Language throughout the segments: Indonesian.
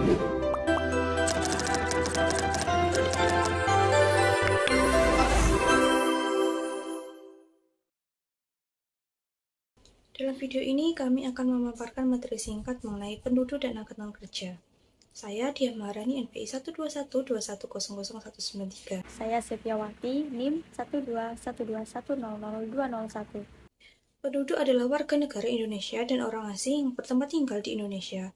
Dalam video ini kami akan memaparkan materi singkat mengenai penduduk dan angkatan kerja. Saya Diah Maharani, NPI 12121000193. Saya Septiawati, NIM 12121000201. Penduduk adalah warga negara Indonesia dan orang asing yang bertempat tinggal di Indonesia.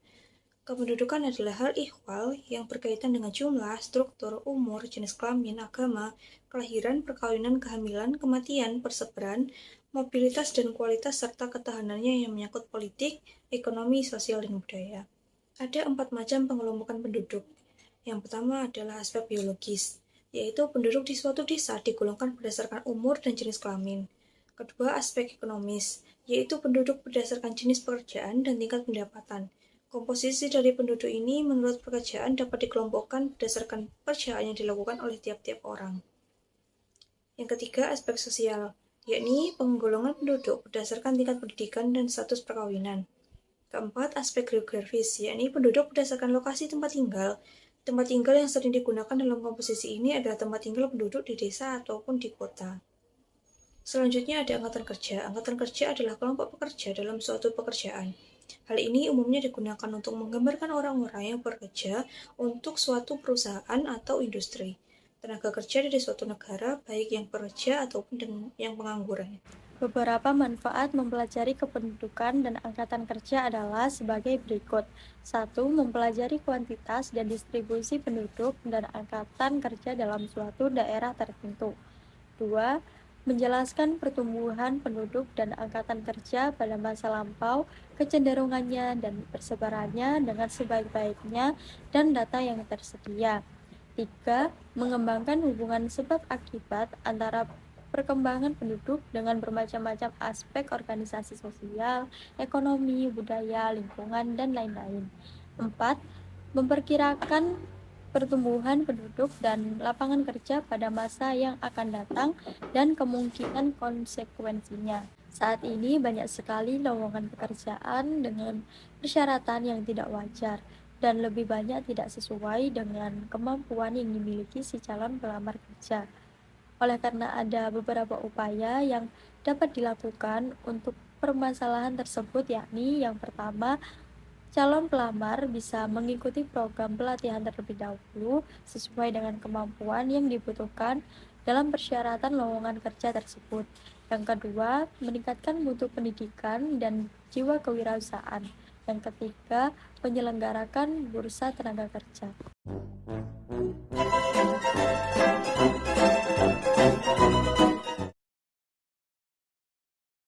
Kependudukan adalah hal ihwal yang berkaitan dengan jumlah, struktur, umur, jenis kelamin, agama, kelahiran, perkawinan, kehamilan, kematian, persebaran, mobilitas dan kualitas serta ketahanannya yang menyangkut politik, ekonomi, sosial, dan budaya. Ada 4 macam pengelompokan penduduk. Yang pertama adalah aspek biologis, yaitu penduduk di suatu desa digolongkan berdasarkan umur dan jenis kelamin. Kedua, aspek ekonomis, yaitu penduduk berdasarkan jenis pekerjaan dan tingkat pendapatan. Komposisi dari penduduk ini menurut pekerjaan dapat dikelompokkan berdasarkan pekerjaan yang dilakukan oleh tiap-tiap orang. Yang ketiga, aspek sosial, yakni penggolongan penduduk berdasarkan tingkat pendidikan dan status perkawinan. Keempat, aspek geografis, yakni penduduk berdasarkan lokasi tempat tinggal. Tempat tinggal yang sering digunakan dalam komposisi ini adalah tempat tinggal penduduk di desa ataupun di kota. Selanjutnya ada angkatan kerja. Angkatan kerja adalah kelompok pekerja dalam suatu pekerjaan. Hal ini umumnya digunakan untuk menggambarkan orang-orang yang bekerja untuk suatu perusahaan atau industri. Tenaga kerja dari suatu negara, baik yang bekerja ataupun yang pengangguran. Beberapa manfaat mempelajari kependudukan dan angkatan kerja adalah sebagai berikut. 1. Mempelajari kuantitas dan distribusi penduduk dan angkatan kerja dalam suatu daerah tertentu. 2. Menjelaskan pertumbuhan penduduk dan angkatan kerja pada masa lampau, kecenderungannya dan persebarannya dengan sebaik-baiknya dan data yang tersedia. 3. Mengembangkan hubungan sebab akibat antara perkembangan penduduk dengan bermacam-macam aspek organisasi sosial, ekonomi, budaya, lingkungan, dan lain-lain. 4. Memperkirakan pertumbuhan penduduk dan lapangan kerja pada masa yang akan datang dan kemungkinan konsekuensinya. Saat ini banyak sekali lowongan pekerjaan dengan persyaratan yang tidak wajar dan lebih banyak tidak sesuai dengan kemampuan yang dimiliki si calon pelamar kerja. Oleh karena ada beberapa upaya yang dapat dilakukan untuk permasalahan tersebut, yakni yang pertama, calon pelamar bisa mengikuti program pelatihan terlebih dahulu sesuai dengan kemampuan yang dibutuhkan dalam persyaratan lowongan kerja tersebut. Yang kedua, meningkatkan mutu pendidikan dan jiwa kewirausahaan. Yang ketiga, menyelenggarakan bursa tenaga kerja.